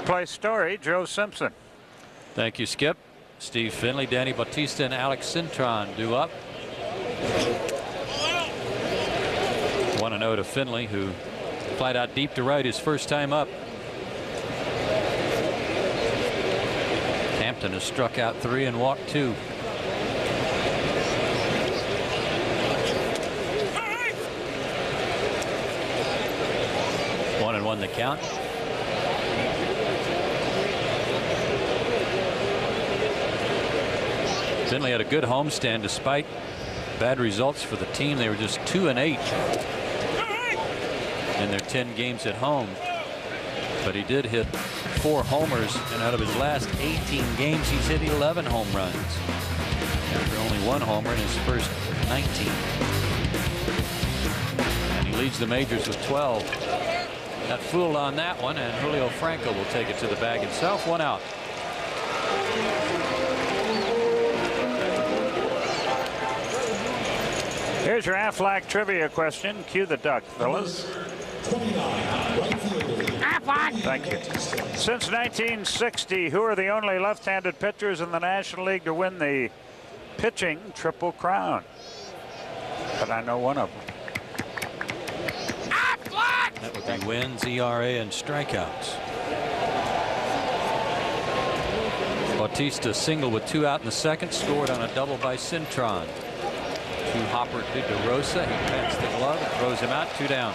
Play story, Joe Simpson. Thank you, Skip. Steve Finley, Danny Bautista, and Alex Cintron due up. 1-0 to Finley, who flied out deep to right his first time up. Hampton has struck out 3 and walked 2. One and one the count. Finley had a good homestand despite bad results for the team. They were just 2 and 8 in their 10 games at home. But he did hit 4 homers, and out of his last 18 games, he's hit 11 home runs. After only 1 homer in his first 19. And he leads the majors with 12. Got fooled on that one, and Julio Franco will take it to the bag himself. 1 out. Here's your Aflac trivia question. Cue the duck, fellas. Aflac. Thank you. Since 1960, who are the only left-handed pitchers in the National League to win the pitching Triple Crown? But I know one of them. Aflac. That would be wins, ERA, and strikeouts. Bautista single with 2 out in the second, scored on a double by Cintron. 2 hopper to DeRosa. He pats the glove and throws him out. 2 down.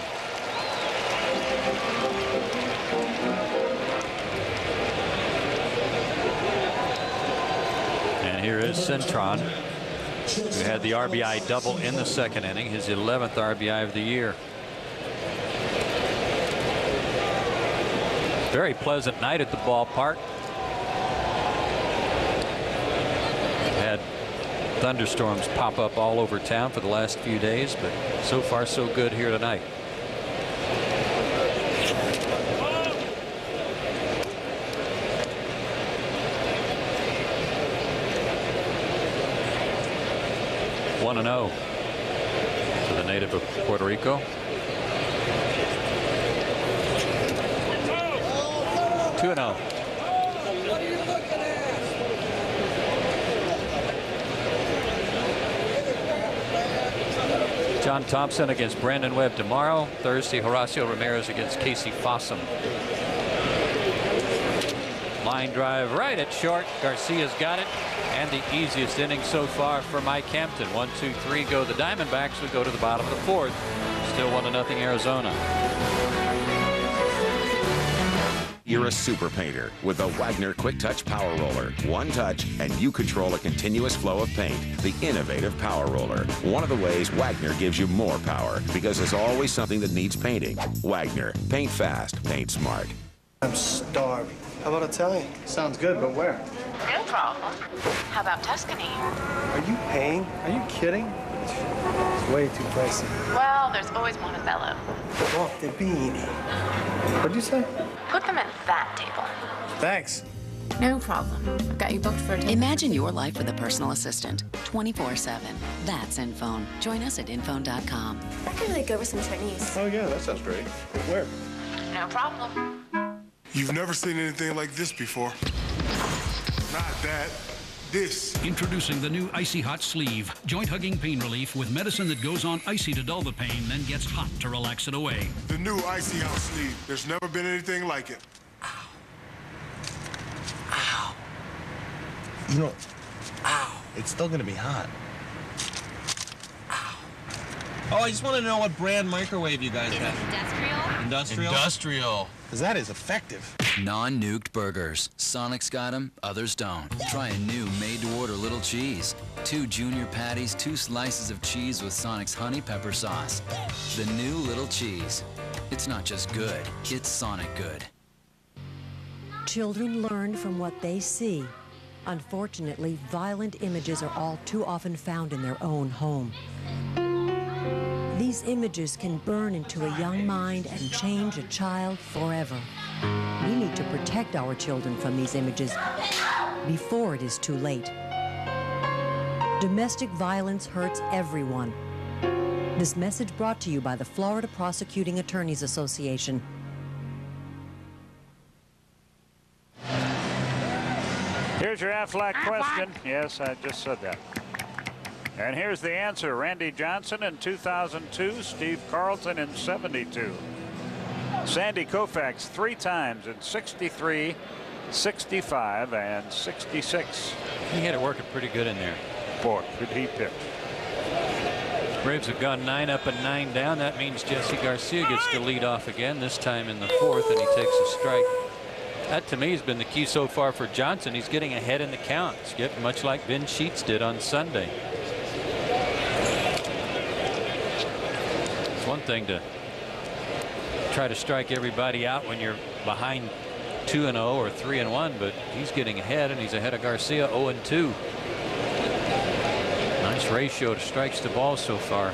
And here is Cintron, who had the RBI double in the second inning, his 11th RBI of the year. Very pleasant night at the ballpark. Had thunderstorms pop up all over town for the last few days, but so far so good here tonight. One and 0 to the native of Puerto Rico. 2-0. John Thompson against Brandon Webb tomorrow. Thursday, Horacio Ramirez against Casey Fossum. Line drive right at short. Garcia's got it. And the easiest inning so far for Mike Hampton. 1, 2, 3 go the Diamondbacks. We go to the bottom of the 4th. Still 1-0 Arizona. You're a super painter with the Wagner Quick Touch Power Roller. One touch and you control a continuous flow of paint. The innovative Power Roller. One of the ways Wagner gives you more power, because there's always something that needs painting. Wagner. Paint fast. Paint smart. I'm starving. How about Italian? Sounds good, but where? No problem. How about Tuscany? Are you paying? Are you kidding? It's way too pricey. Well, there's always Montebello. Oh, the beanie. What'd you say? Put them at that table. Thanks. No problem. I've got you booked for a table. Imagine your life with a personal assistant 24/7. That's Infone. Join us at infone.com. I could really go with some Chinese. Oh, yeah, that sounds great. Where? No problem. You've never seen anything like this before. Not that. This. Introducing the new Icy Hot Sleeve. Joint-hugging pain relief with medicine that goes on icy to dull the pain, then gets hot to relax it away. The new Icy Hot Sleeve. There's never been anything like it. Ow. Ow. You know, ow. It's still gonna be hot. Ow. Oh, I just want to know what brand microwave you guys have. Industrial? Industrial. Because that is effective. Non-nuked burgers. Sonic's got them, others don't. Try a new made-to-order little cheese. 2 junior patties, 2 slices of cheese with Sonic's honey pepper sauce. The new little cheese. It's not just good, it's Sonic good. Children learn from what they see. Unfortunately, violent images are all too often found in their own home. These images can burn into a young mind and change a child forever. We need to protect our children from these images before it is too late. Domestic violence hurts everyone. This message brought to you by the Florida Prosecuting Attorneys Association. Here's your Aflac question. Yes, I just said that. And here's the answer. Randy Johnson in 2002, Steve Carlton in 72. Sandy Koufax 3 times in 63, 65, and 66. He had it working pretty good in there. Boy, could he pitch. Braves have gone 9 up and 9 down. That means Jesse Garcia gets to lead off again, this time in the 4th, and he takes a strike. That, to me, has been the key so far for Johnson. He's getting ahead in the counts, getting much like Ben Sheets did on Sunday. It's one thing to try to strike everybody out when you're behind 2-0 or 3-1, but he's getting ahead, and he's ahead of Garcia 0-2. Nice ratio to strikes to balls so far.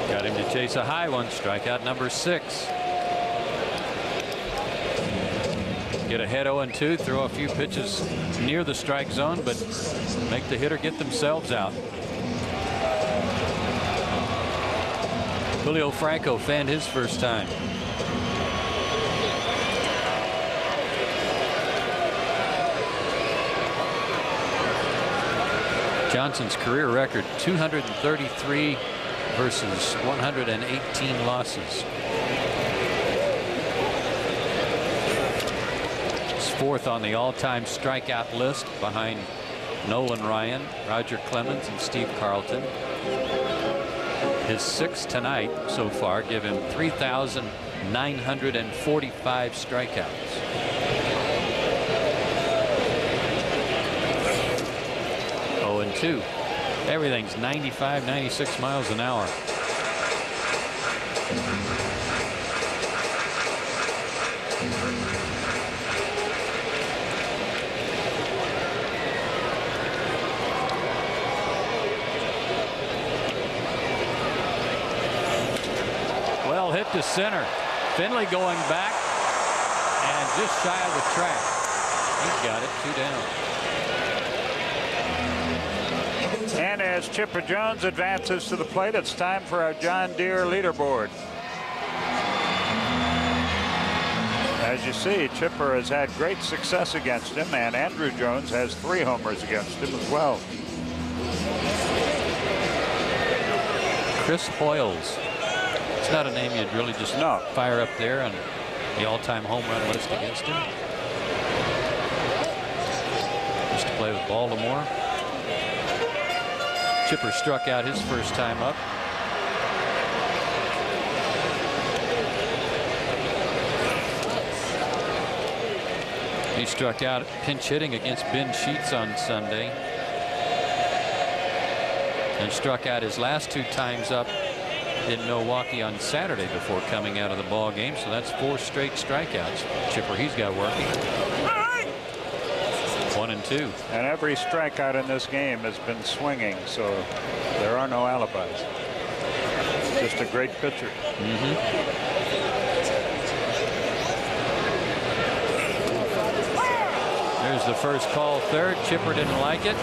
Got him to chase a high one. Strikeout number 6. Get ahead 0-2, throw a few pitches near the strike zone, but make the hitter get themselves out. Julio Franco fanned his first time. Johnson's career record 233 versus 118 losses. He's 4th on the all-time strikeout list behind Nolan Ryan, Roger Clemens, and Steve Carlton. His 6th tonight so far give him 3,945 strikeouts. And 2. Everything's 95, 96 miles an hour. Well hit to center. Finley going back and just shy of the track. He's got it. 2 down. And as Chipper Jones advances to the plate, it's time for our John Deere leaderboard. As you see, Chipper has had great success against him, and Andrew Jones has 3 homers against him as well. Chris Hoyles. It's not a name you'd really just fire up there on the all-time home run list against him. Used to play with Baltimore. Chipper struck out his first time up. He struck out pinch hitting against Ben Sheets on Sunday, and struck out his last 2 times up in Milwaukee on Saturday before coming out of the ball game. So that's 4 straight strikeouts. Chipper, he's got working. 1 and 2. And every strikeout in this game has been swinging, so there are no alibis. Just a great pitcher. There's the first call, 3rd. Chipper didn't like it.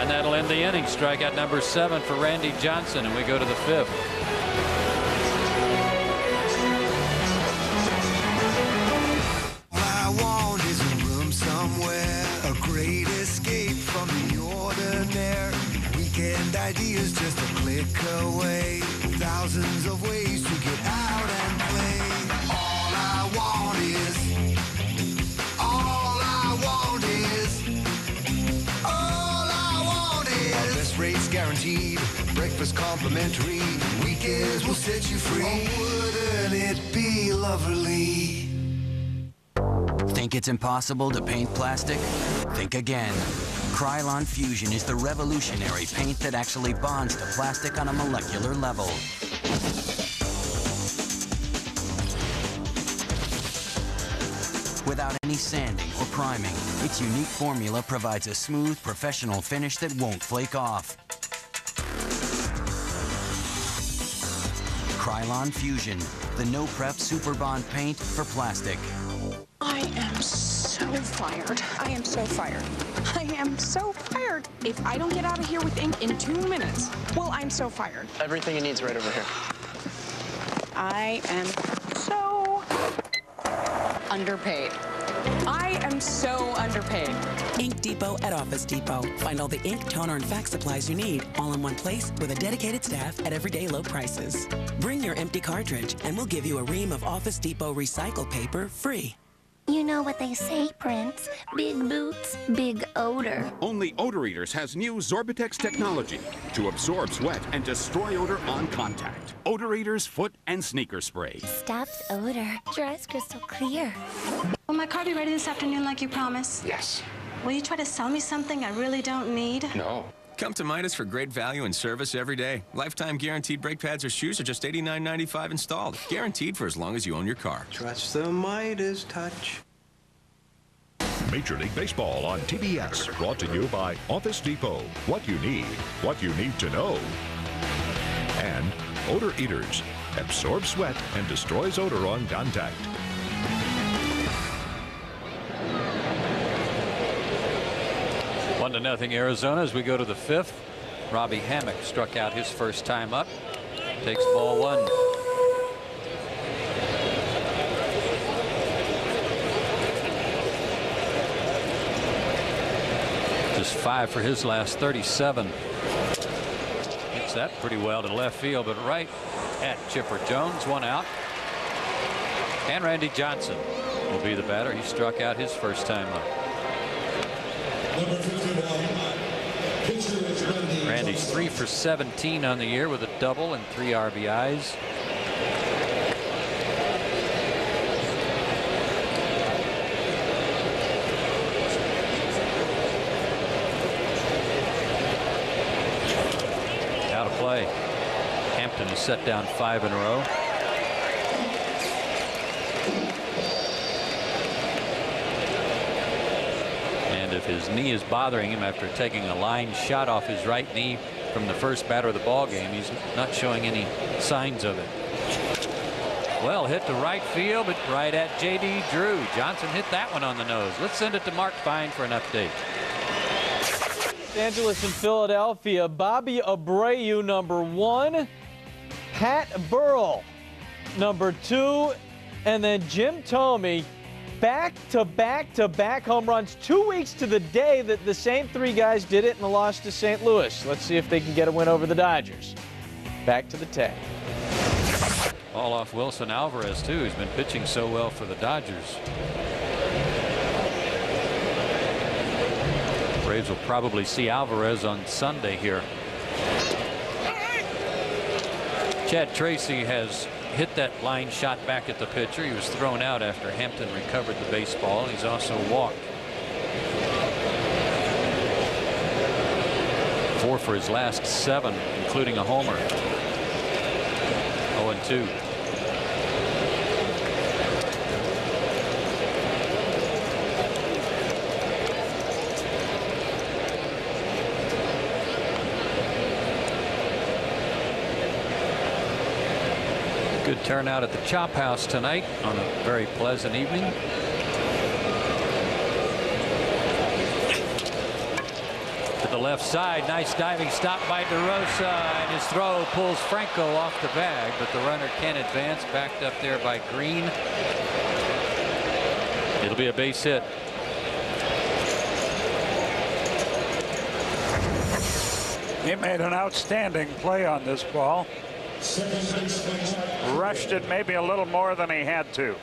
And that'll end the inning. Strikeout number 7 for Randy Johnson, and we go to the 5th. Ideas just a click away. Thousands of ways to get out and play. All I want is our best rates guaranteed. Breakfast complimentary. Weekends will set you free. Oh, wouldn't it be lovely? Think it's impossible to paint plastic? Think again. Krylon Fusion is the revolutionary paint that actually bonds to plastic on a molecular level. Without any sanding or priming, its unique formula provides a smooth, professional finish that won't flake off. Krylon Fusion, the no-prep super bond paint for plastic. I am so fired. I am so fired. I am so fired. If I don't get out of here with ink in 2 minutes, well, I'm so fired. Everything you need is right over here. I am so underpaid. I am so underpaid. Ink Depot at Office Depot. Find all the ink, toner, and fax supplies you need all in one place with a dedicated staff at everyday low prices. Bring your empty cartridge and we'll give you a ream of Office Depot recycled paper free. You know what they say, Prince. Big boots, big odor. Only Odor Eaters has new Zorbitex technology to absorb sweat and destroy odor on contact. Odor Eaters foot and sneaker spray. Stops odor. Dries crystal clear. Will my car be ready this afternoon like you promised? Yes. Will you try to sell me something I really don't need? No. Come to Midas for great value and service every day. Lifetime guaranteed brake pads or shoes are just $89.95 installed. Guaranteed for as long as you own your car. Trust the Midas touch. Major League Baseball on TBS. Brought to you by Office Depot. What you need to know. And Odor Eaters. Absorb sweat and destroys odor on contact. One to nothing Arizona as we go to the fifth. Robbie Hammock struck out his first time up. Takes ball one. Just 5 for his last 37. Hits that pretty well to left field, but right at Chipper Jones. One out. And Randy Johnson will be the batter. He struck out his first time up. Randy's 3 for 17 on the year with a double and 3 RBIs. Out of play. Hampton has set down 5 in a row. If his knee is bothering him after taking a line shot off his right knee from the first batter of the ball game, he's not showing any signs of it. Well hit to right field, but right at J.D. Drew. Johnson hit that one on the nose. Let's send it to Mark Fine for an update. Los Angeles and Philadelphia. Bobby Abreu, number 1. Pat Burrell, number 2. And then Jim Thome. Back-to-back-to-back home runs 2 weeks to the day that the same 3 guys did it in the loss to St. Louis. Let's see if they can get a win over the Dodgers. Back to the tag. All off Wilson Alvarez, too. He's been pitching so well for the Dodgers. Braves will probably see Alvarez on Sunday here. Chad Tracy has hit that line shot back at the pitcher. He was thrown out after Hampton recovered the baseball. He's also walked. 4 for his last 7, including a homer. 0-2. Good turnout at the Chop House tonight on a very pleasant evening. To the left side, nice diving stop by DeRosa, and his throw pulls Franco off the bag, but the runner can advance, backed up there by Green. It'll be a base hit. He made an outstanding play on this ball. Rushed it maybe a little more than he had to.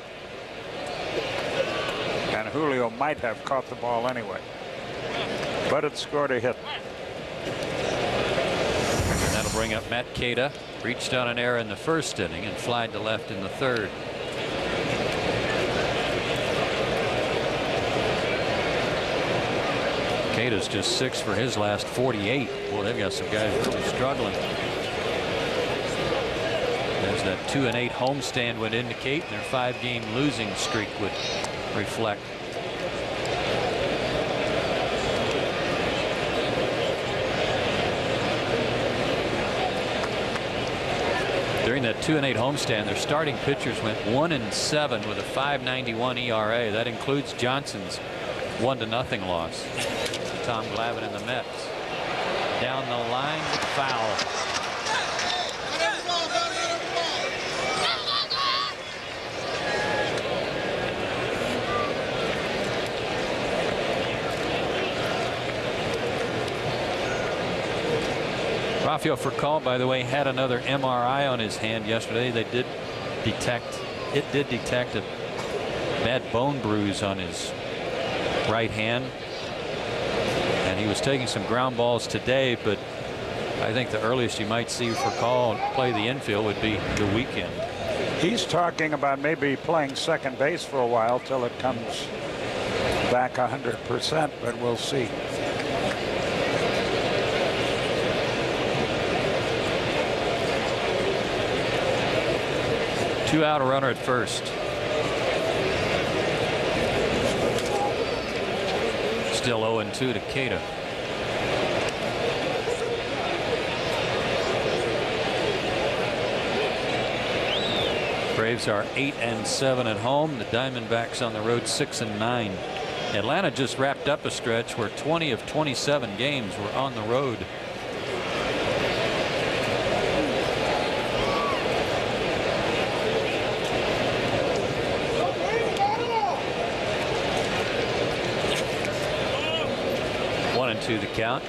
And Julio might have caught the ball anyway. But it scored a hit. That'll bring up Matt Queta. Reached on an error in the first inning and flied to left in the third. Queta's just 6 for his last 48. Boy, they've got some guys really struggling. As that 2-8 homestand would indicate, their 5-game losing streak would reflect. During that 2-8 homestand, their starting pitchers went 1-7 with a 5.91 ERA. That includes Johnson's 1-0 loss. Tom Glavine and the Mets. Down the line, foul. Rafael Furcal, by the way, had another MRI on his hand yesterday. It did detect a bad bone bruise on his right hand. And he was taking some ground balls today, but I think the earliest you might see Furcal play the infield would be the weekend. He's talking about maybe playing second base for a while till it comes back 100%, but we'll see. Two out, a runner at first. Still 0-2 to Keita. Braves are 8-7 at home. The Diamondbacks on the road 6-9. Atlanta just wrapped up a stretch where 20 of 27 games were on the road. To the count.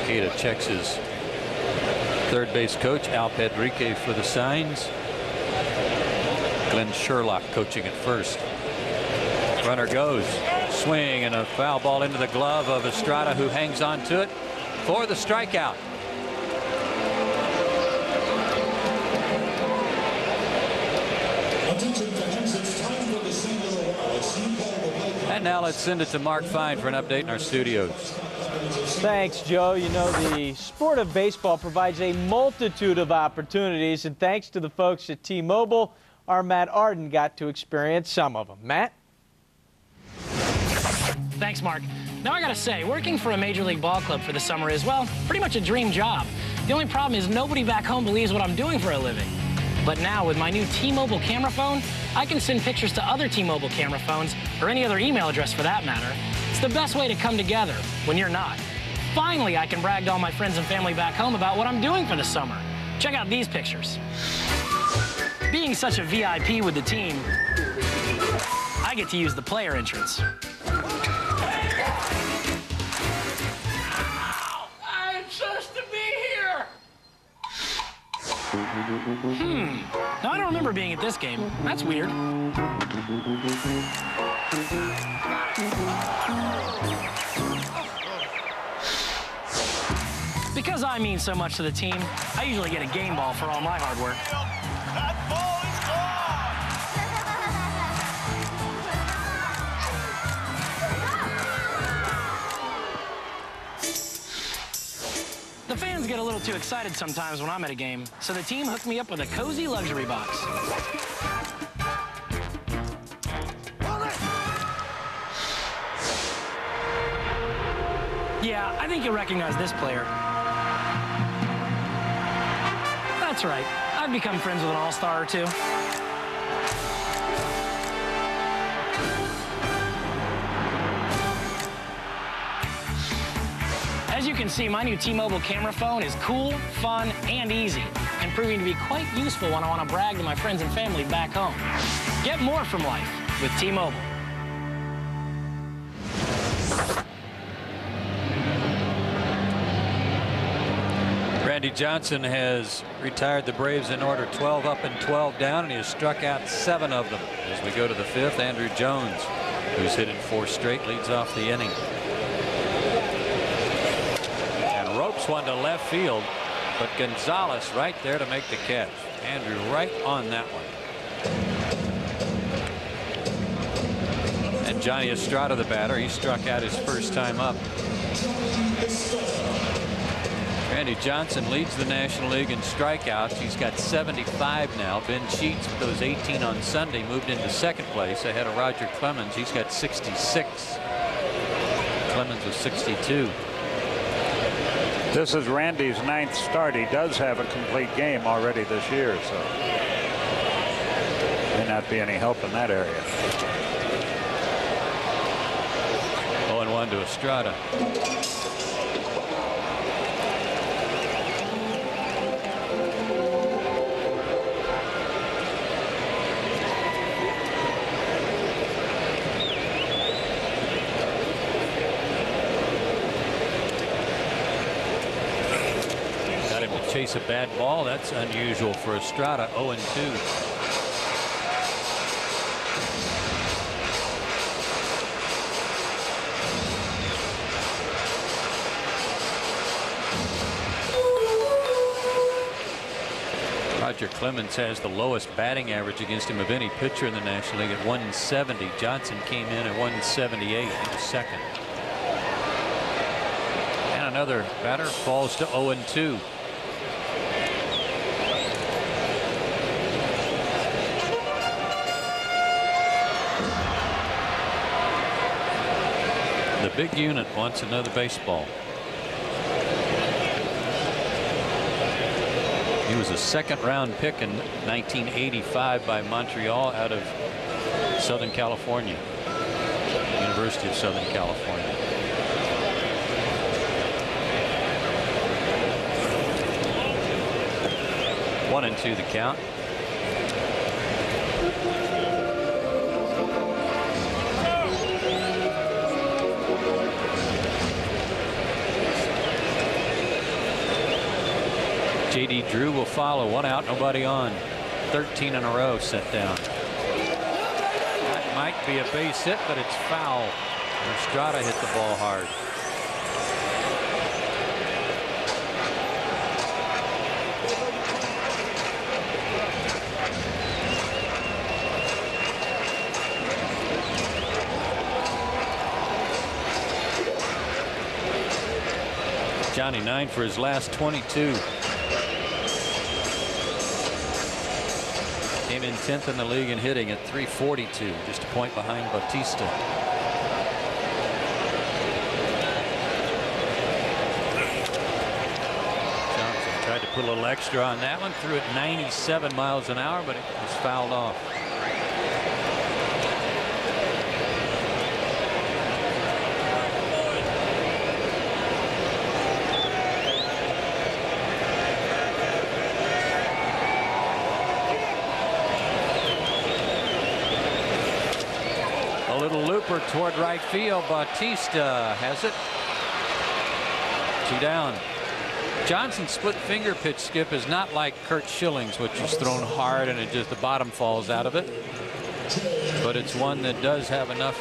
Keita checks his third base coach Al Pedrique for the signs. Glenn Sherlock coaching at first. Runner goes, swing, and a foul ball into the glove of Estrada, who hangs on to it for the strikeout. And now let's send it to Mark Fine for an update in our studios. Thanks, Joe. You know, the sport of baseball provides a multitude of opportunities, and thanks to the folks at T-Mobile, our Matt Arden got to experience some of them. Matt? Thanks, Mark. Now I gotta say, working for a Major League ball club for the summer is, well, pretty much a dream job. The only problem is nobody back home believes what I'm doing for a living. But now, with my new T-Mobile camera phone, I can send pictures to other T-Mobile camera phones, or any other email address for that matter. It's the best way to come together when you're not. Finally, I can brag to all my friends and family back home about what I'm doing for the summer. Check out these pictures. Being such a VIP with the team, I get to use the player entrance. I'm supposed to be here! Now, I don't remember being at this game. That's weird. Because I mean so much to the team, I usually get a game ball for all my hard work. That ball is gone! The fans get a little too excited sometimes when I'm at a game, so the team hooked me up with a cozy luxury box. Yeah, I think you'll recognize this player. That's right. I've become friends with an all-star or two. As you can see, my new T-Mobile camera phone is cool, fun, and easy, and proving to be quite useful when I want to brag to my friends and family back home. Get more from life with T-Mobile. Randy Johnson has retired the Braves in order, 12 up and 12 down, and he has struck out 7 of them. As we go to the 5th, Andrew Jones, who's hit in 4 straight, leads off the inning. And ropes one to left field, but Gonzalez right there to make the catch. Andrew right on that one. And Johnny Estrada, the batter, he struck out his first time up. Randy Johnson leads the National League in strikeouts. He's got 75 now. Ben Sheets, with those 18 on Sunday, moved into second place ahead of Roger Clemens. He's got 66. Clemens with 62. This is Randy's 9th start. He does have a complete game already this year, so may not be any help in that area. 0-1 to Estrada. chase a bad ball. That's unusual for Estrada. 0-2. Roger Clemens has the lowest batting average against him of any pitcher in the National League at 170. Johnson came in at 178 in the second. And another batter falls to 0-2. The big unit wants another baseball. He was a second-round pick in 1985 by Montreal out of Southern California, University of Southern California. One and two the count. J.D. Drew will follow. One out, nobody on. 13 in a row set down. That might be a base hit, but it's foul. Estrada hit the ball hard. Johnny 9 for his last 22. Came in 10th in the league in hitting at 342, just a point behind Bautista. Johnson tried to put a little extra on that one, threw it 97 miles an hour, but it was fouled off. Toward right field. Bautista has it. 2 down. Johnson's split finger pitch, Skip, is not like Kurt Schilling's, which is thrown hard and it just the bottom falls out of it. But it's one that does have enough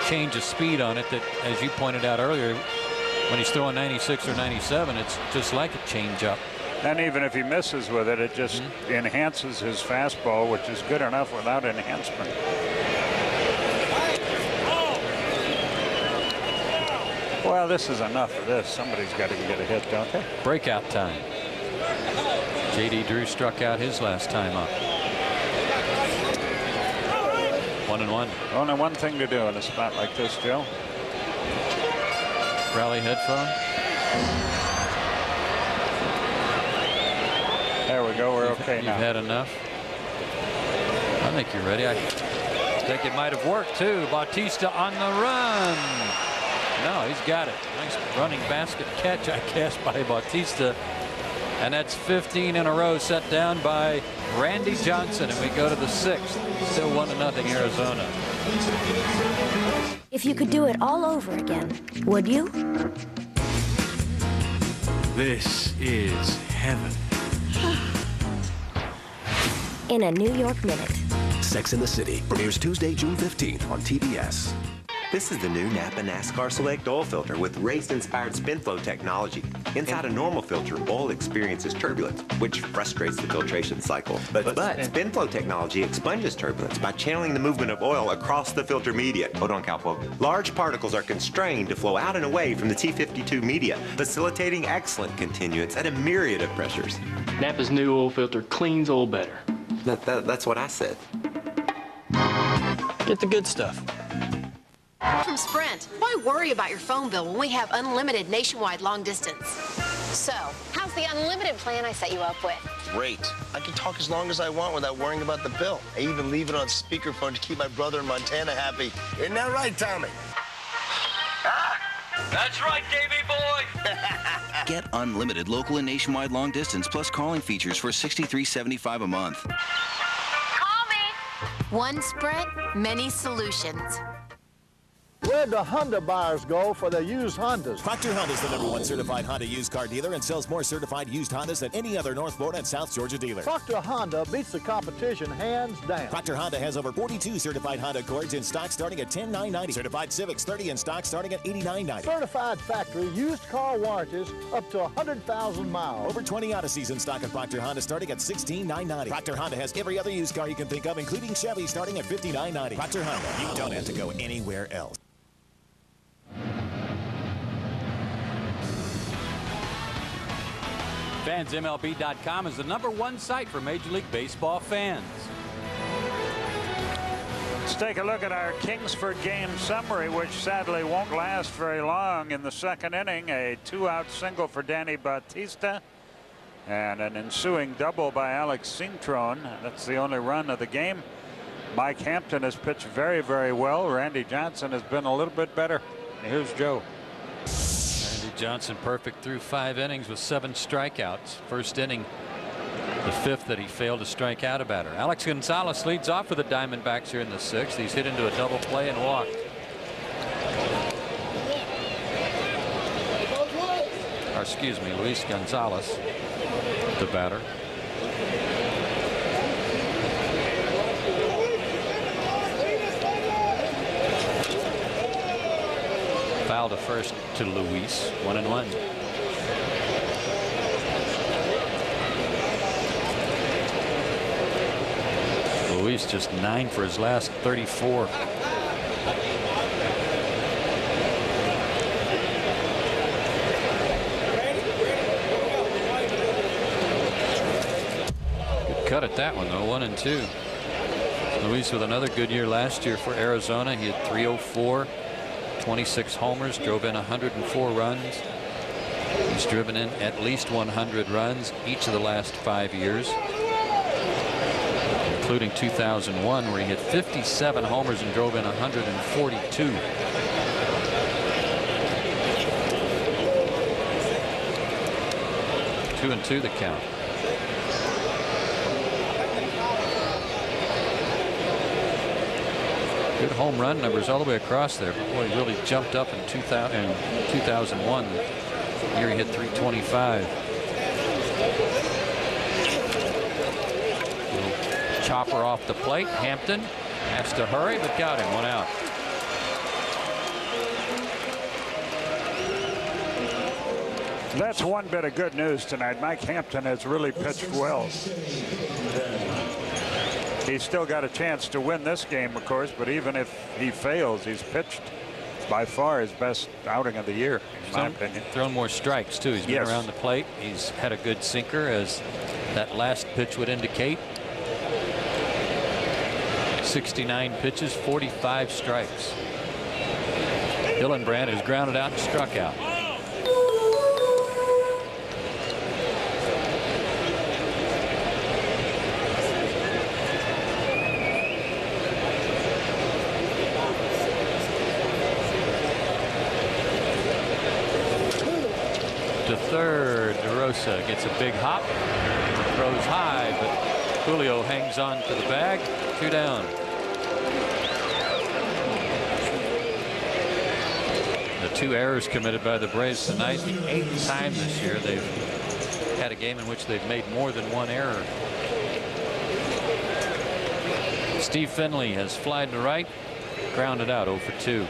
change of speed on it that, as you pointed out earlier, when he's throwing 96 or 97, it's just like a changeup. And even if he misses with it, it just enhances his fastball, which is good enough without enhancement. Well, this is enough for this. Somebody's got to get a hit, don't they? Breakout time. J.D. Drew struck out his last time up. 1-1. Only one thing to do in a spot like this, Joe. Rally headphone. There we go. We're okay now. You've had enough. I think you're ready. I think it might have worked too. Bautista on the run. No, he's got it. Nice running basket catch, I guess, by Bautista. And that's 15 in a row set down by Randy Johnson. And we go to the 6th. Still 1-0 Arizona. If you could do it all over again, would you? This is heaven. In a New York minute. Sex in the City premieres Tuesday, June 15th on TBS. This is the new Napa NASCAR Select Oil Filter with race-inspired spin flow technology. Inside a normal filter, oil experiences turbulence, which frustrates the filtration cycle. But spin flow technology expunges turbulence by channeling the movement of oil across the filter media. Hold on, Cowpoke. Large particles are constrained to flow out and away from the T52 media, facilitating excellent continuance at a myriad of pressures. Napa's new oil filter cleans oil better. That's what I said. Get the good stuff. From Sprint, why worry about your phone bill when we have unlimited nationwide long distance? So, how's the unlimited plan I set you up with? Great. I can talk as long as I want without worrying about the bill. I even leave it on speakerphone to keep my brother in Montana happy. Isn't that right, Tommy? That's right, Davey boy. Get unlimited local and nationwide long distance plus calling features for $63.75 a month. Call me. One Sprint, many solutions. Where do Honda buyers go for their used Hondas? Proctor Honda is the #1 certified Honda used car dealer and sells more certified used Hondas than any other North Florida and South Georgia dealer. Proctor Honda beats the competition hands down. Proctor Honda has over 42 certified Honda Accords in stock starting at $10,990. Certified Civics 30 in stock starting at $89.90. Certified factory used car warranties up to 100,000 miles. Over 20 Odysseys in stock at Proctor Honda starting at $16,990. Proctor Honda has every other used car you can think of, including Chevy, starting at $59.90. Proctor Honda, you don't have to go anywhere else. FansMLB.com is the #1 site for Major League Baseball fans. Let's take a look at our Kingsford game summary, which sadly won't last very long. In the second inning, a 2-out single for Danny Bautista and an ensuing double by Alex Cintrone. That's the only run of the game. Mike Hampton has pitched very, very well. Randy Johnson has been a little bit better. Here's Joe. Randy Johnson perfect through 5 innings with 7 strikeouts. First inning, the 5th that he failed to strike out a batter. Alex Gonzalez leads off for the Diamondbacks here in the 6th. He's hit into a double play and walked. Or excuse me, Luis Gonzalez, the batter. Foul to first to Luis. 1-1. Luis just 9 for his last 34. Good cut at that one though. 1-2. Luis with another good year last year for Arizona. He had 304. 26 homers, drove in 104 runs. He's driven in at least 100 runs each of the last 5 years, including 2001, where he hit 57 homers and drove in 142. Two and two the count. Good home run numbers all the way across there. But boy, he really jumped up in 2001. The year he hit 325. Little chopper off the plate. Hampton has to hurry, but got him. 1 out. That's one bit of good news tonight. Mike Hampton has really pitched well. He's still got a chance to win this game, of course, but even if he fails, he's pitched by far his best outing of the year, in my opinion. Thrown more strikes, too. He's been around the plate. He's had a good sinker, as that last pitch would indicate. 69 pitches, 45 strikes. Hillenbrand has grounded out and struck out. To third, DeRosa gets a big hop, throws high, but Julio hangs on to the bag. 2 down. The 2 errors committed by the Braves tonight, the 8th time this year they've had a game in which they've made more than 1 error. Steve Finley has flied to right, grounded out 0 for 2.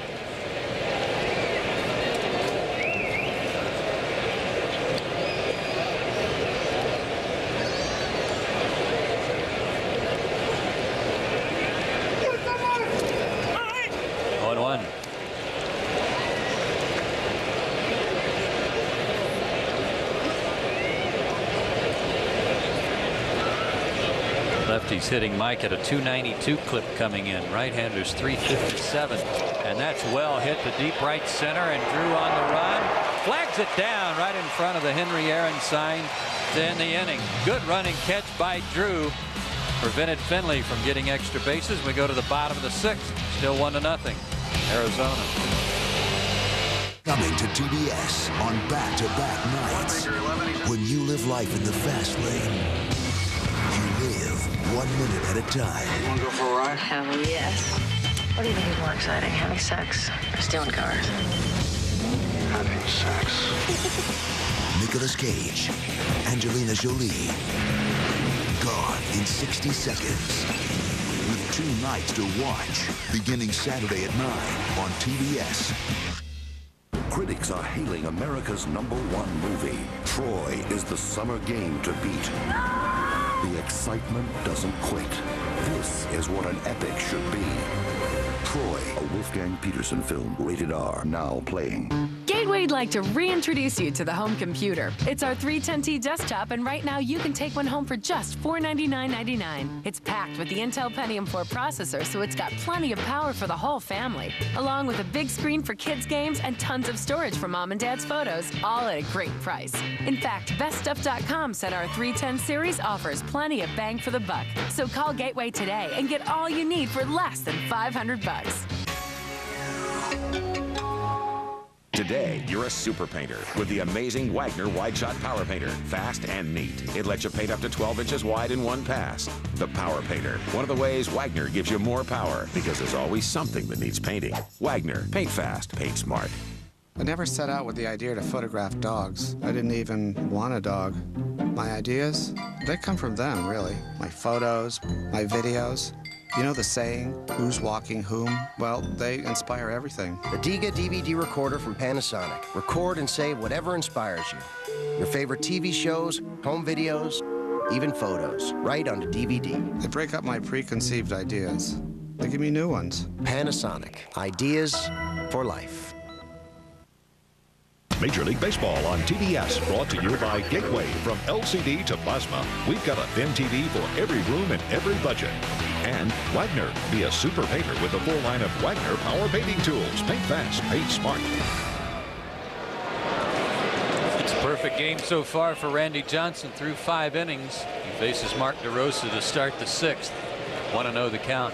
Lefty's hitting Mike at a 292 clip coming in. Right-hander's 357. And that's well hit to deep right center, and Drew on the run. Flags it down right in front of the Henry Aaron sign to end the inning. Good running catch by Drew. Prevented Finley from getting extra bases. We go to the bottom of the 6th. Still 1-0. Arizona. Coming to TBS on back-to-back nights. When you live life in the fast lane, you live 1 minute at a time. Want to go for a ride? Hell yes. What do you think is more exciting, having sex or stealing cars? Having sex. Nicolas Cage, Angelina Jolie. Gone in 60 seconds. With 2 nights to watch, beginning Saturday at 9 on TBS. Critics are hailing America's #1 movie. Troy is the summer game to beat. The excitement doesn't quit. This is what an epic should be. Troy, a Wolfgang Peterson film, rated R, now playing. Gateway'd like to reintroduce you to the home computer. It's our 310T desktop, and right now you can take one home for just $499.99. It's packed with the Intel Pentium 4 processor, so it's got plenty of power for the whole family, along with a big screen for kids' games and tons of storage for mom and dad's photos, all at a great price. In fact, BestStuff.com said our 310 series offers plenty of bang for the buck. So call Gateway today and get all you need for less than $500. Today, you're a super painter with the amazing Wagner Wide Shot Power Painter. Fast and neat. It lets you paint up to 12 inches wide in one pass. The Power Painter. One of the ways Wagner gives you more power, because there's always something that needs painting. Wagner. Paint fast. Paint smart. I never set out with the idea to photograph dogs. I didn't even want a dog. My ideas, they come from them, really. My photos, my videos. You know the saying, who's walking whom? Well, they inspire everything. The Diga DVD recorder from Panasonic. Record and save whatever inspires you. Your favorite TV shows, home videos, even photos, right onto DVD. They break up my preconceived ideas. They give me new ones. Panasonic. Ideas for life. Major League Baseball on TBS, brought to you by Gateway. From LCD to plasma, we've got a thin TV for every room and every budget. And Wagner, be a super painter with a full line of Wagner power painting tools. Paint fast, paint smart. It's a perfect game so far for Randy Johnson through 5 innings. He faces Mark DeRosa to start the 6th. 1-0 the count.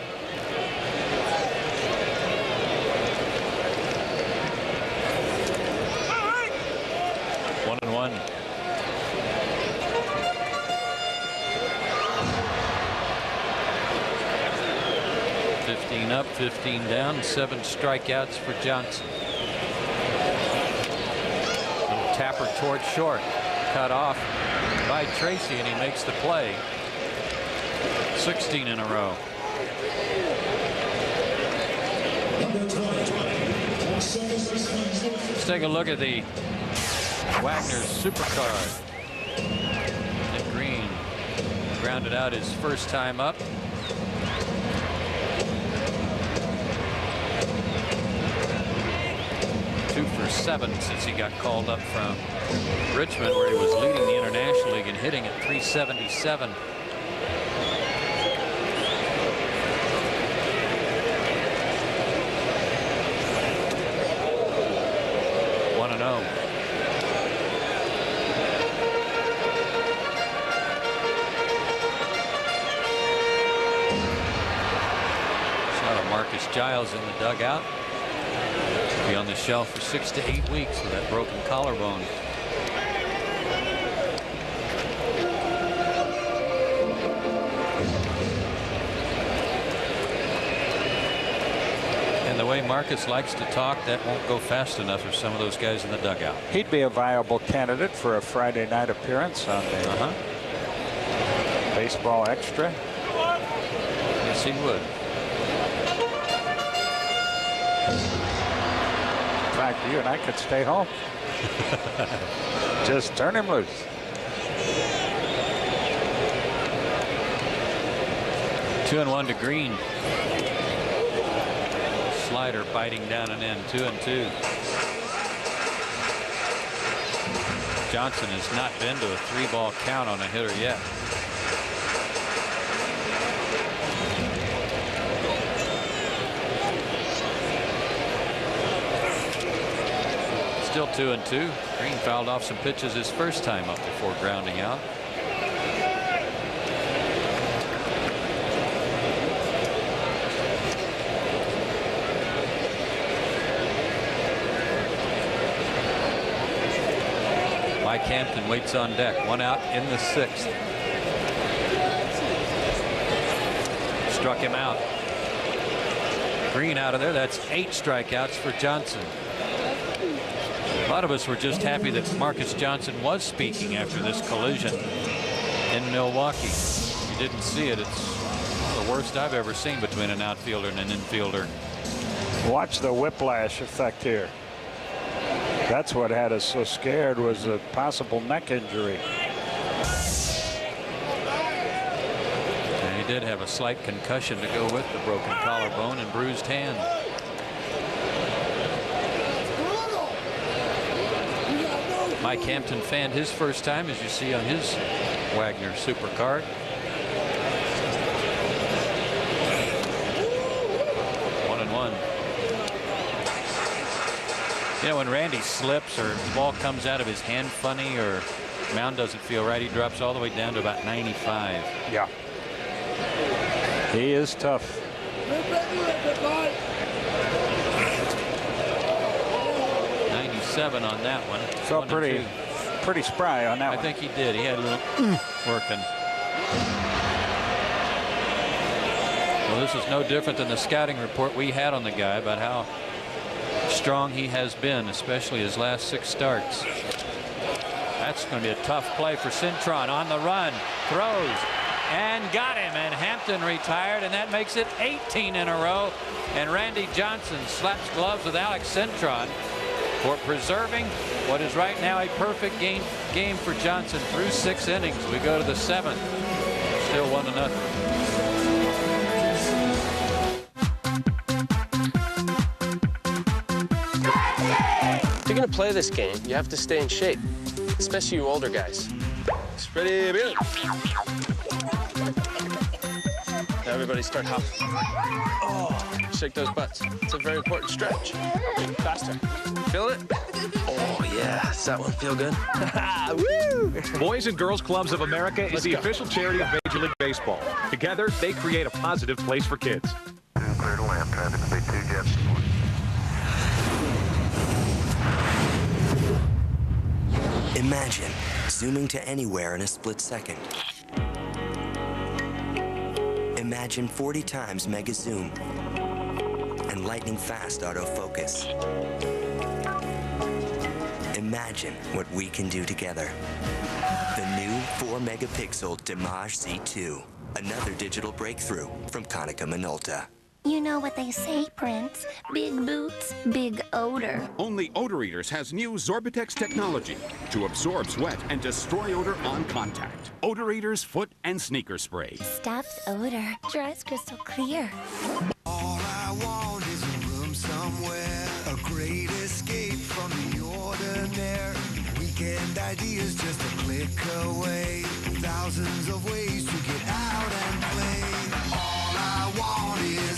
1-1. Up, 15 down, 7 strikeouts for Johnson. Little tapper toward short, cut off by Tracy, and he makes the play. 16 in a row. Let's take a look at the Wagner supercard. Nick Green grounded out his first time up. 2 for 7 since he got called up from Richmond, where he was leading the International League and hitting at .377. Giles in the dugout. Be on the shelf for 6 to 8 weeks with that broken collarbone. And the way Marcus likes to talk, that won't go fast enough for some of those guys in the dugout. He'd be a viable candidate for a Friday night appearance on the Baseball Extra. Yes, he would. In fact, you and I could stay home. Just turn him loose. Two and 1 to Green. Slider biting down and in. 2-2. Johnson has not been to a 3-ball count on a hitter yet. Still 2-2. Green fouled off some pitches his first time up before grounding out. Mike Hampton waits on deck. 1 out in the 6th. Struck him out. Green out of there. That's 8 strikeouts for Johnson. A lot of us were just happy that Marcus Johnson was speaking after this collision in Milwaukee. If you didn't see it, it's the worst I've ever seen between an outfielder and an infielder. Watch the whiplash effect here. That's what had us so scared, was a possible neck injury. And he did have a slight concussion to go with the broken collarbone and bruised hand. Mike Hampton fanned his first time, as you see on his Wagner supercard. You know, when Randy slips or the ball comes out of his hand funny or mound doesn't feel right, he drops all the way down to about 95. Yeah. He is tough. 97 on that one. Felt pretty spry on that one. I think he did. He had a little working. Well, this is no different than the scouting report we had on the guy about how strong he has been, especially his last 6 starts. That's going to be a tough play for Cintron. On the run, throws, and got him. And Hampton retired, and that makes it 18 in a row. And Randy Johnson slaps gloves with Alex Cintron for preserving what is right now a perfect game for Johnson through 6 innings. We go to the 7th. Still 1-0. If you're going to play this game, you have to stay in shape, especially you older guys. Ready, begin. Now everybody start hopping. Oh, shake those butts. It's a very important stretch. Faster. Feel it? Oh, yeah. Does that one feel good? Woo! Boys and Girls Clubs of America is the official charity of Major League Baseball. Together, they create a positive place for kids. Clear to land. Traffic, speed 2 jets. Imagine zooming to anywhere in a split second. Imagine 40 times mega zoom and lightning fast autofocus. Imagine what we can do together. The new 4-megapixel Dimage Z2, another digital breakthrough from Konica Minolta. You know what they say, Prince. Big boots, big odor. Only Odor Eaters has new Zorbitex technology to absorb sweat and destroy odor on contact. Odor Eaters Foot and Sneaker Spray. Stuffed odor. Dries crystal clear. All I want is a room somewhere, a great escape from the ordinary. Weekend ideas just a click away. Thousands of ways to get out and play. All I want is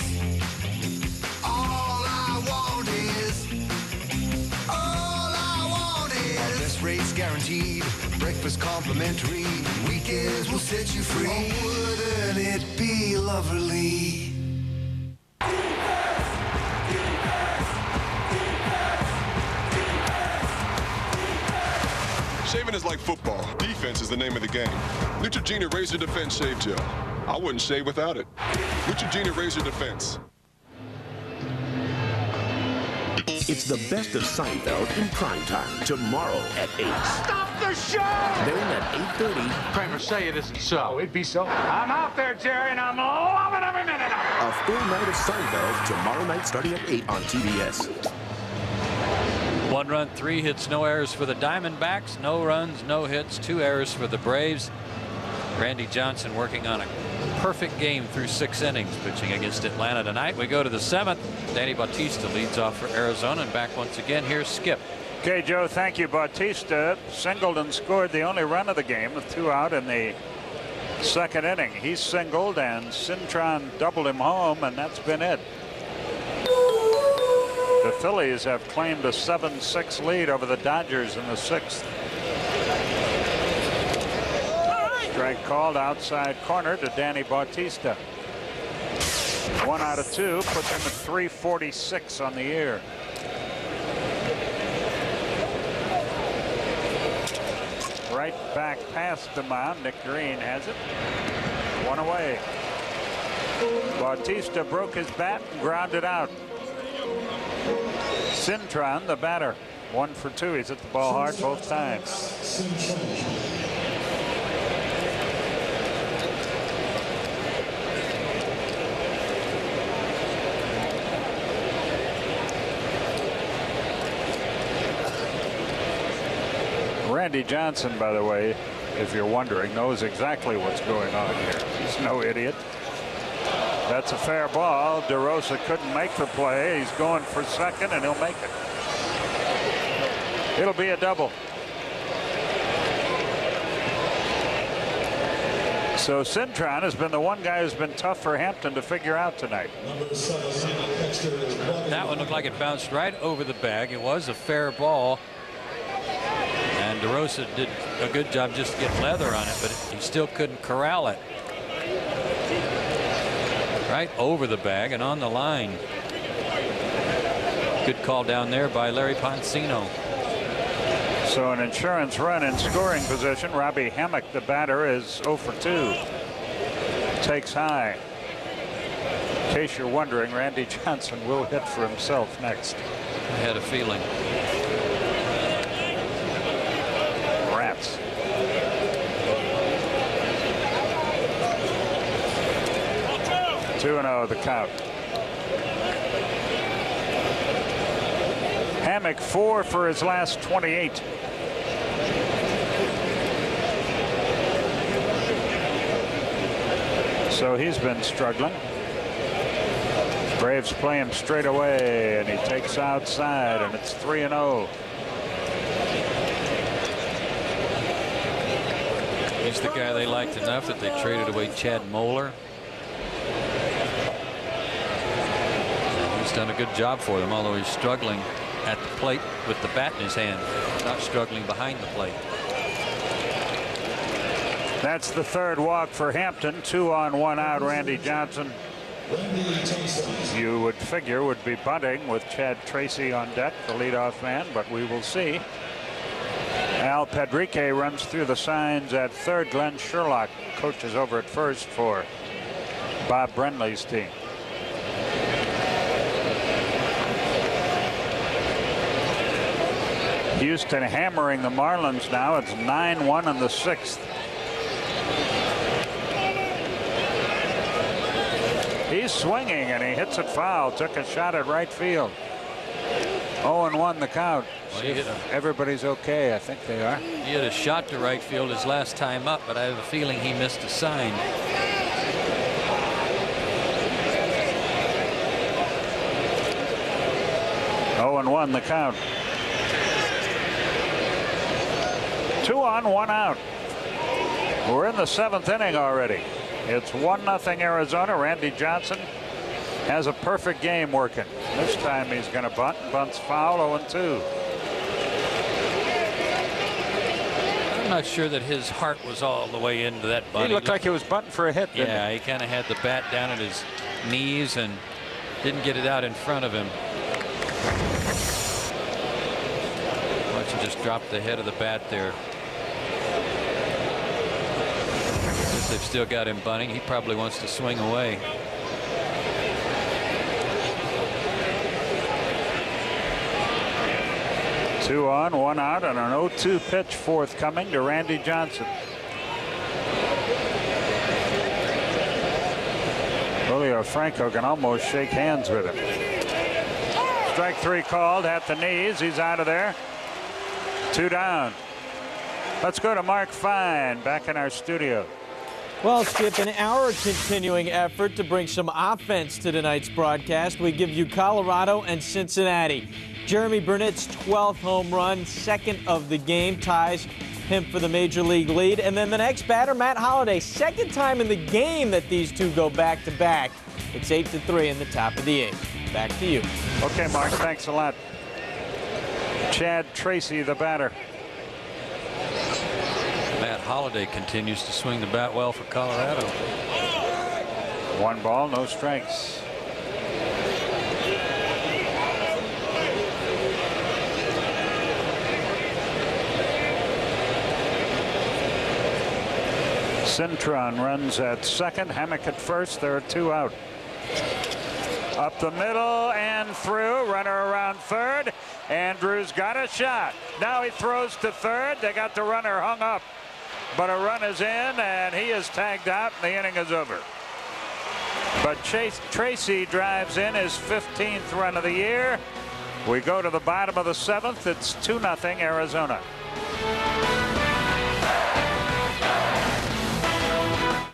best rates guaranteed, breakfast complimentary, weekends will set you free. Oh, wouldn't it be lovely? Shaving is like football. Defense is the name of the game. Neutrogena Razor Defense Shave Gel. I wouldn't shave without it. Neutrogena Razor Defense. It's the best of Seinfeld in primetime tomorrow at 8. Stop the show! Then at 8:30. Kramer, say it isn't so. It'd be so. I'm out there, Jerry, and I'm loving every minute of it. A full night of Seinfeld tomorrow night starting at 8 on TBS. 1 run, 3 hits, no errors for the Diamondbacks. No runs, no hits, 2 errors for the Braves. Randy Johnson working on a perfect game through 6 innings, pitching against Atlanta tonight. We go to the 7th. Danny Bautista leads off for Arizona, and back once again. Here's Skip. Okay, Joe, thank you. Bautista singled and scored the only run of the game with 2 out in the 2nd inning. He singled, and Cintron doubled him home, and that's been it. The Phillies have claimed a 7-6 lead over the Dodgers in the 6th. Strike called outside corner to Danny Bautista. 1 out of 2 puts him at 346 on the year. Right back past the mound. Nick Green has it. 1 away. Bautista broke his bat and grounded out. Cintron, the batter, 1 for 2. He's hit the ball hard both times. Randy Johnson, by the way, if you're wondering, knows exactly what's going on here. He's no idiot. That's a fair ball. DeRosa couldn't make the play. He's going for second, and he'll make it. It'll be a double. So Cintron has been the one guy who's been tough for Hampton to figure out tonight. That one looked like it bounced right over the bag. It was a fair ball. And DeRosa did a good job just to get leather on it, but he still couldn't corral it. Right over the bag and on the line. Good call down there by Larry Poncino. So an insurance run in scoring position. Robbie Hammock, the batter, is 0 for 2. Takes high. In case you're wondering, Randy Johnson will hit for himself next. I had a feeling. Rats. Two and 0 the count. Hammock 4 for his last 28. So he's been struggling. Braves play him straight away, and he takes outside, and it's 3 and 0. He's the guy they liked enough that they traded away Chad Moeller. He's done a good job for them, although he's struggling at the plate with the bat in his hand, not struggling behind the plate. That's the third walk for Hampton. 2 on 1 out. Randy Johnson, you would figure, would be bunting with Chad Tracy on deck, the leadoff man, but we will see. Al Pedrique runs through the signs at third. Glenn Sherlock coaches over at first for Bob Brenly's team. Houston hammering the Marlins now. It's 9-1 in the 6th. He's swinging and he hits it foul. Took a shot at right field. 0-1 the count. Well, everybody's okay. I think they are. He had a shot to right field his last time up, but I have a feeling he missed a sign. Oh, and 1 the count. 2 on 1 out. We're in the 7th inning already. It's 1-0 Arizona. Randy Johnson has a perfect game working. This time he's going to bunt. Bunts foul. 0-2. I'm not sure that his heart was all the way into that bunt. He looked like he was bunting for a hit. Yeah, he kind of had the bat down at his knees and didn't get it out in front of him. Why don't you just drop the head of the bat there? If they've still got him bunting, he probably wants to swing away. Two on, 1 out, and an 0-2 pitch forthcoming to Randy Johnson. Julio Franco can almost shake hands with him. Strike 3 called at the knees. He's out of there. 2 down. Let's go to Mark Fine back in our studio. Well, Skip, in our continuing effort to bring some offense to tonight's broadcast, we give you Colorado and Cincinnati. Jeremy Burnett's 12th home run, 2nd of the game, ties him for the major league lead. And then the next batter, Matt Holliday, 2nd time in the game that these two go back-to-back. It's 8-3 in the top of the 8th. Back to you. Okay, Mark, thanks a lot. Chad Tracy, the batter. Matt Holliday continues to swing the bat well for Colorado. 1 ball, no strikes. Cintron runs at second, Hammock at first. There are 2 out. Up the middle and through. Runner around third. Andrews got a shot. Now he throws to third. They got the runner hung up. But a run is in, and he is tagged out, and the inning is over. But Tracy drives in his 15th run of the year. We go to the bottom of the 7th. It's 2-0 Arizona.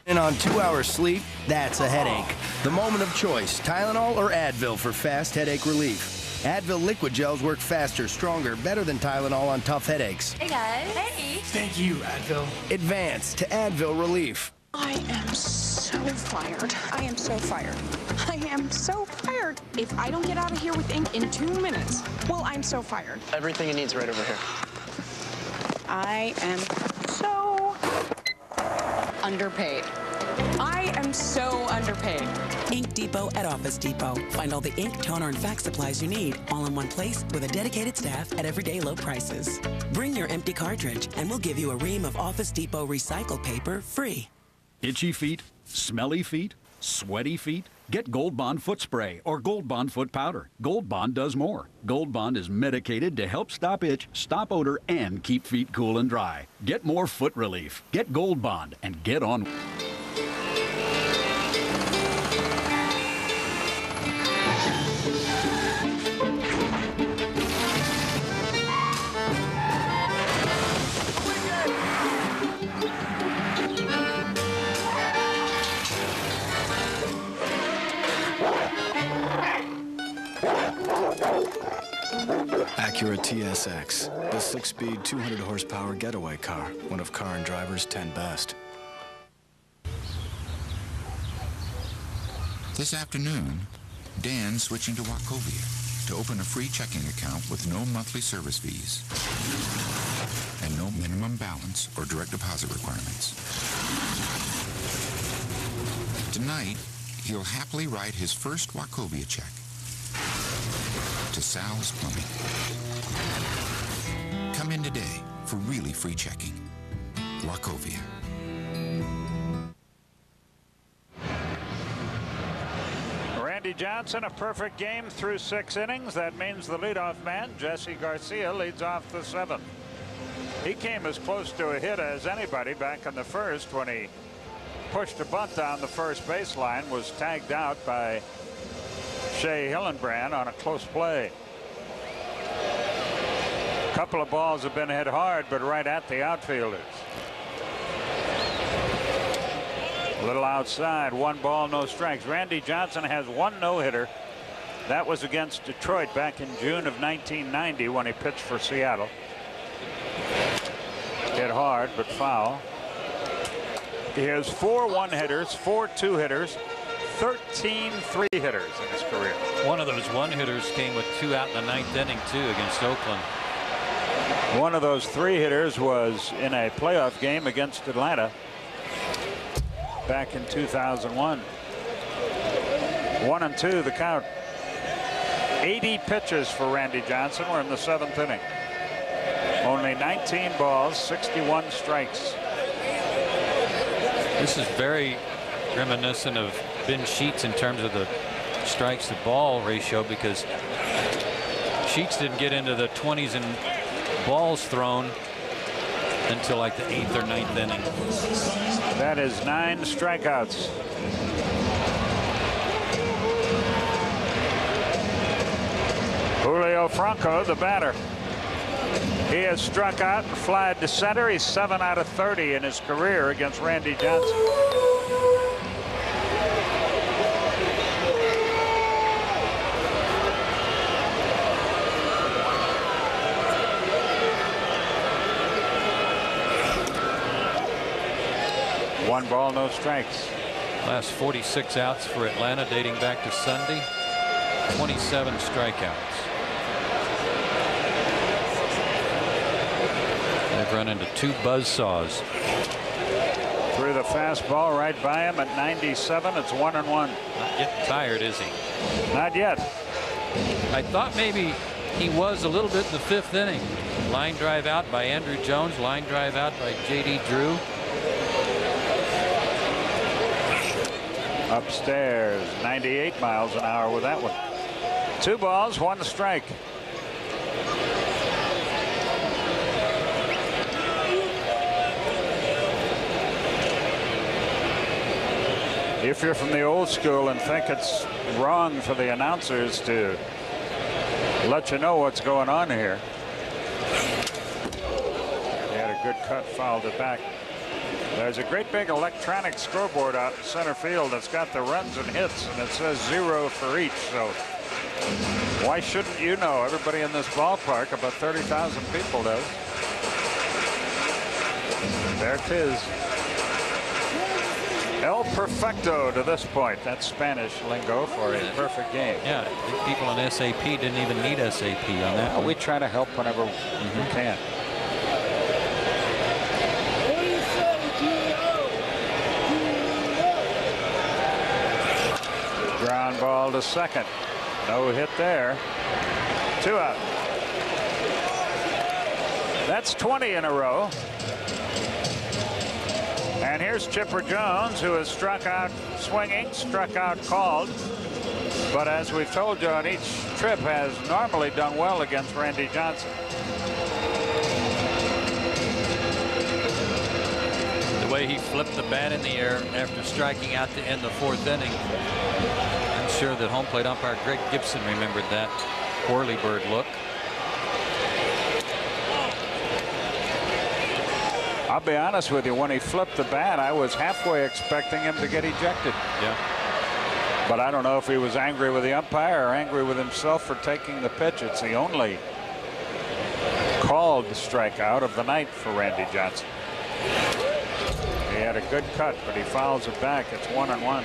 And on 2 hours sleep, that's a headache. The moment of choice, Tylenol or Advil for fast headache relief. Advil liquid gels work faster, stronger, better than Tylenol on tough headaches. Hey, guys. Hey. Thank you, Advil. Advance to Advil relief. I am so fired. I am so fired. I am so fired. If I don't get out of here with ink in 2 minutes, well, I'm so fired. Everything he needs right over here. I am so underpaid. I am so underpaid. Ink Depot at Office Depot. Find all the ink, toner, and fax supplies you need, all in one place with a dedicated staff at everyday low prices. Bring your empty cartridge, and we'll give you a ream of Office Depot recycled paper free. Itchy feet, smelly feet, sweaty feet? Get Gold Bond foot spray or Gold Bond foot powder. Gold Bond does more. Gold Bond is medicated to help stop itch, stop odor, and keep feet cool and dry. Get more foot relief. Get Gold Bond and get on. Acura TSX, the 6-speed, 200-horsepower getaway car. One of Car and Driver's 10 best. This afternoon, Dan's switching to Wachovia to open a free checking account with no monthly service fees and no minimum balance or direct deposit requirements. Tonight, he'll happily write his first Wachovia check to Sal's Plumbing. Come in today for really free checking. Wachovia. Randy Johnson, a perfect game through 6 innings. That means the leadoff man, Jesse Garcia, leads off the 7th. He came as close to a hit as anybody back in the first when he pushed a bunt down the first baseline, was tagged out by Shea Hillenbrand on a close play. A couple of balls have been hit hard, but right at the outfielders. A little outside, 1 ball, no strikes. Randy Johnson has 1 no-hitter. That was against Detroit back in June of 1990 when he pitched for Seattle. Hit hard, but foul. He has 4 1-hitters, 4 2-hitters, 13 3-hitters in his career. One of those 1-hitters came with 2 out in the 9th inning, too, against Oakland. One of those 3-hitters was in a playoff game against Atlanta back in 2001. 1-2 the count. 80 pitches for Randy Johnson. We're in the 7th inning. Only 19 balls, 61 strikes. This is very reminiscent of Ben Sheets in terms of the strikes to ball ratio, because Sheets didn't get into the 20s and balls thrown until like the 8th or 9th inning. That is 9 strikeouts. Julio Franco, the batter. He has struck out and flied to center. He's 7 out of 30 in his career against Randy Johnson. One ball, no strikes. Last 46 outs for Atlanta dating back to Sunday. 27 strikeouts. They've run into 2 buzzsaws. Threw the fastball right by him at 97. It's 1-1. Not getting tired, is he? Not yet. I thought maybe he was a little bit in the 5th inning. Line drive out by Andrew Jones. Line drive out by J.D. Drew. Upstairs, 98 miles an hour with that one. 2 balls, 1 strike. If you're from the old school and think it's wrong for the announcers to let you know what's going on here. He had a good cut, fouled it back. There's a great big electronic scoreboard out in center field that's got the runs and hits, and it says 0 for each. So why shouldn't you know? Everybody in this ballpark, about 30,000 people does. There it is. El perfecto to this point. That's Spanish lingo for a perfect game. Yeah, I think people on SAP didn't even need SAP on that one. We try to help whenever we can. Ground ball to second. No hit there. 2 out. That's 20 in a row. And here's Chipper Jones, who has struck out swinging, struck out called. But as we've told you on each trip, has normally done well against Randy Johnson. The way he flipped the bat in the air after striking out to end the 4th inning. I'm sure that home plate umpire Greg Gibson remembered that whirly-bird look. I'll be honest with you, when he flipped the bat, I was halfway expecting him to get ejected. Yeah. But I don't know if he was angry with the umpire or angry with himself for taking the pitch. It's the only called strikeout of the night for Randy Johnson. He had a good cut, but he fouls it back. It's 1-1.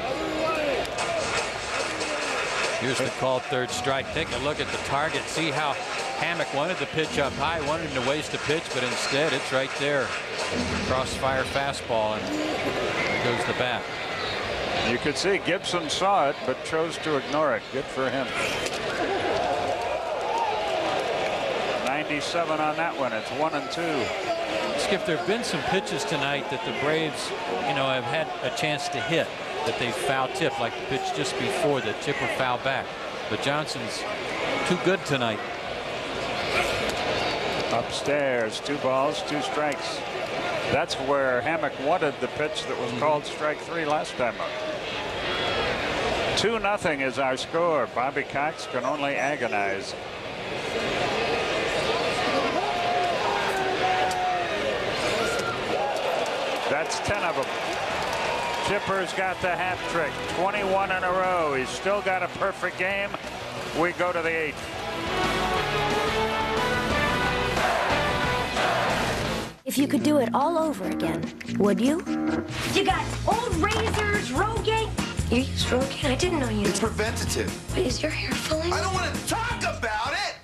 Here's the called 3rd strike. Take a look at the target. See how Hammock wanted the pitch up high, wanted him to waste a pitch, but instead it's right there. Crossfire fastball, and there goes the bat. You could see Gibson saw it, but chose to ignore it. Good for him. 97 on that one. It's 1-2. Skip, there have been some pitches tonight that the Braves, have had a chance to hit that they foul tip, like the pitch just before the Chipper foul back. But Johnson's too good tonight. Upstairs, 2 balls, 2 strikes. That's where Hammock wanted the pitch that was called strike 3 last time up. 2-0 is our score. Bobby Cox can only agonize. That's 10 of them. Chipper's got the hat trick. 21 in a row. He's still got a perfect game. We go to the 8th. If you could do it all over again, would you? You got old razors, Rogaine. You use Rogaine? I didn't know you. It's preventative. But is your hair falling? I don't want to talk about it.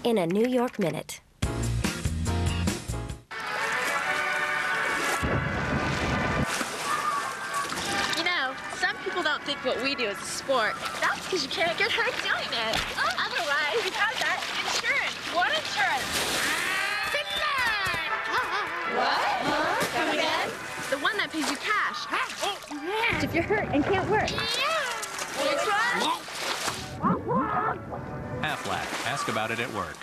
In a New York Minute. Some people don't think what we do is a sport. That's because you can't get hurt doing it. Otherwise, you have that insurance. What insurance? What? Huh? Come again? The one that pays you cash. If you're hurt and can't work. Which one? Aflac. Ask about it at work.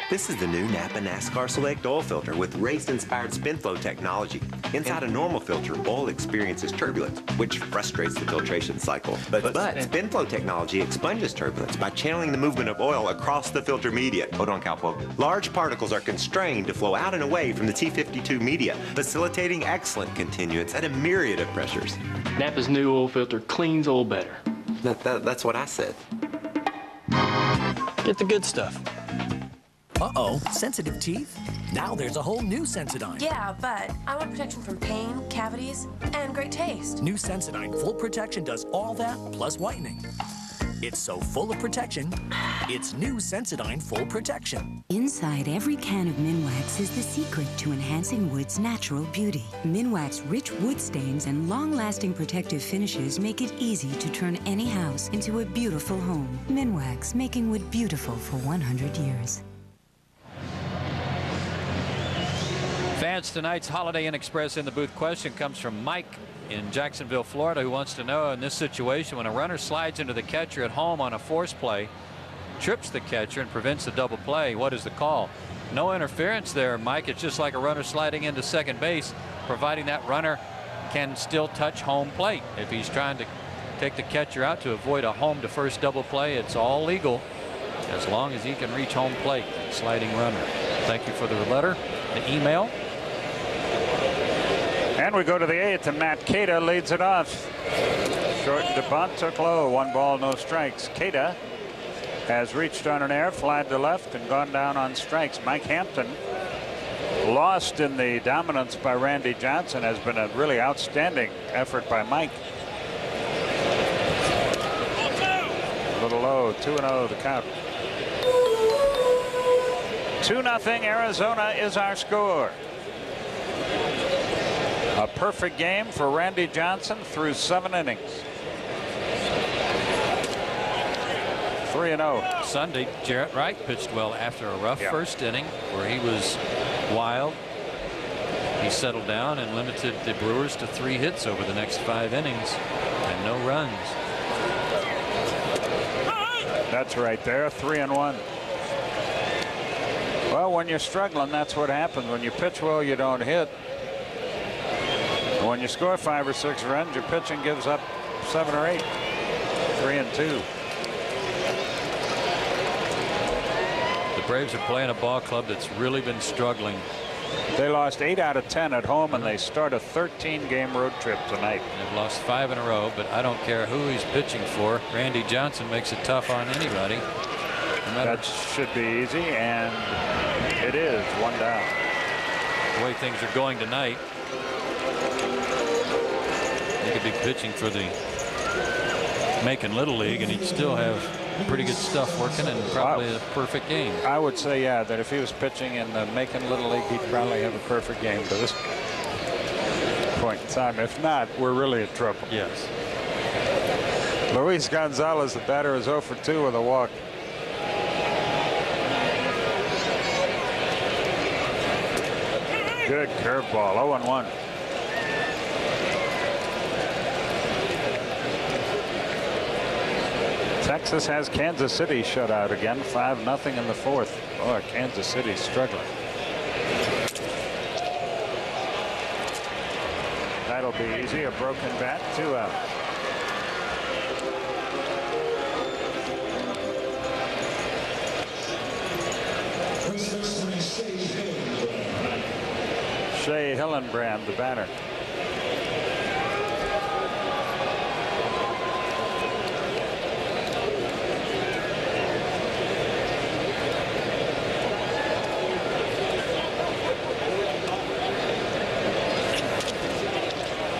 This is the new Napa NASCAR Select Oil Filter with race-inspired spin flow technology. Inside a normal filter, oil experiences turbulence, which frustrates the filtration cycle. But spin flow technology expunges turbulence by channeling the movement of oil across the filter media. Hold on, Cowpoke. Large particles are constrained to flow out and away from the T52 media, facilitating excellent continuance at a myriad of pressures. Napa's new oil filter cleans oil better. That's what I said. Get the good stuff. Uh-oh, sensitive teeth? Now there's a whole new Sensodyne. Yeah, but I want protection from pain, cavities, and great taste. New Sensodyne Full Protection does all that, plus whitening. It's so full of protection, it's new Sensodyne Full Protection. Inside every can of Minwax is the secret to enhancing wood's natural beauty. Minwax rich wood stains and long-lasting protective finishes make it easy to turn any house into a beautiful home. Minwax, making wood beautiful for 100 years. Fans, tonight's Holiday Inn Express in the booth question comes from Mike in Jacksonville, Florida, who wants to know, in this situation, when a runner slides into the catcher at home on a force play, trips the catcher and prevents the double play, what is the call? No interference there, Mike. It's just like a runner sliding into second base, providing that runner can still touch home plate. If he's trying to take the catcher out to avoid a home to first double play, it's all legal as long as he can reach home plate, sliding runner. Thank you for the letter, the email. And we go to the 8th, and Matt Cada leads it off. Short to bunt, took low, 1 ball, no strikes. Cada has reached on an air, flied to left, and gone down on strikes. Mike Hampton, lost in the dominance by Randy Johnson, has been a really outstanding effort by Mike. A little low, 2-0 the count. 2-0 Arizona is our score. A perfect game for Randy Johnson through 7 innings. 3-0. Sunday, Jarrett Wright pitched well after a rough first inning where he was wild. He settled down and limited the Brewers to 3 hits over the next 5 innings and no runs. That's right there, 3-1. Well, when you're struggling, that's what happens. When you pitch well, you don't hit. When you score 5 or 6 runs, your pitching gives up 7 or 8. 3-2. The Braves are playing a ball club that's really been struggling. They lost 8 out of 10 at home, and they start a 13-game road trip tonight. They've lost 5 in a row, but I don't care who he's pitching for. Randy Johnson makes it tough on anybody. That should be easy, and it is. 1 down. The way things are going tonight, he could be pitching for the Macon Little League, and he'd still have pretty good stuff working and probably a perfect game. I would say, yeah, that if he was pitching in the Macon Little League, he'd probably have a perfect game to this point in time. If not, we're really in trouble. Yes. Luis Gonzalez, the batter, is 0 for 2 with a walk. Good curveball, 0-1. Texas has Kansas City shut out again, 5-0 in the 4th. Oh, Kansas City's struggling. That'll be easy. A broken bat, 2 out. Shea Hillenbrand, the batter.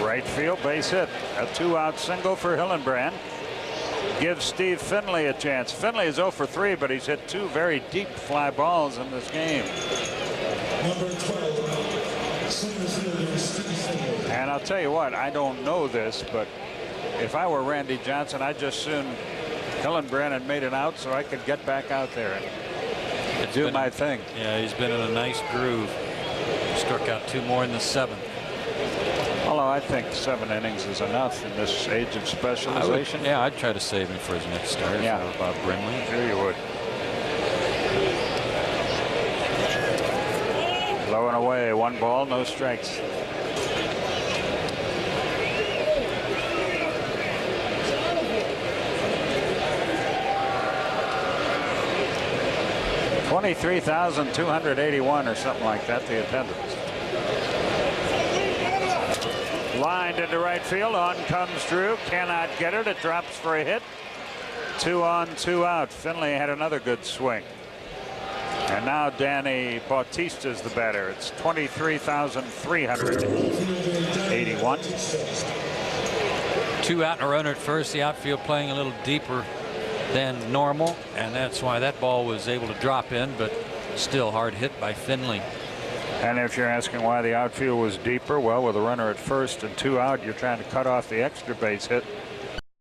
Right field, base hit. A 2-out single for Hillenbrand. Gives Steve Finley a chance. Finley is 0 for 3, but he's hit 2 very deep fly balls in this game. Number 12, center fielder Steve Finley. And I'll tell you what, I don't know this, but if I were Randy Johnson, I'd just soon Hillenbrand had made it out so I could get back out there and do my thing. Yeah, he's been in a nice groove. Struck out 2 more in the 7th. Although I think 7 innings is enough in this age of specialization. I'd try to save him for his next start. Yeah, Bob Brenly. Sure you would. Low and away, 1 ball, no strikes. $23,281 or something like that, the attendance. Lined into right field. On comes Drew. Cannot get it. It drops for a hit. 2 on, 2 out. Finley had another good swing. And now Danny Bautista's the batter. It's 23,381. 2 out and a runner at first. The outfield playing a little deeper than normal, and that's why that ball was able to drop in, but still hard hit by Finley. And if you're asking why the outfield was deeper, well, with a runner at first and 2 out, you're trying to cut off the extra base hit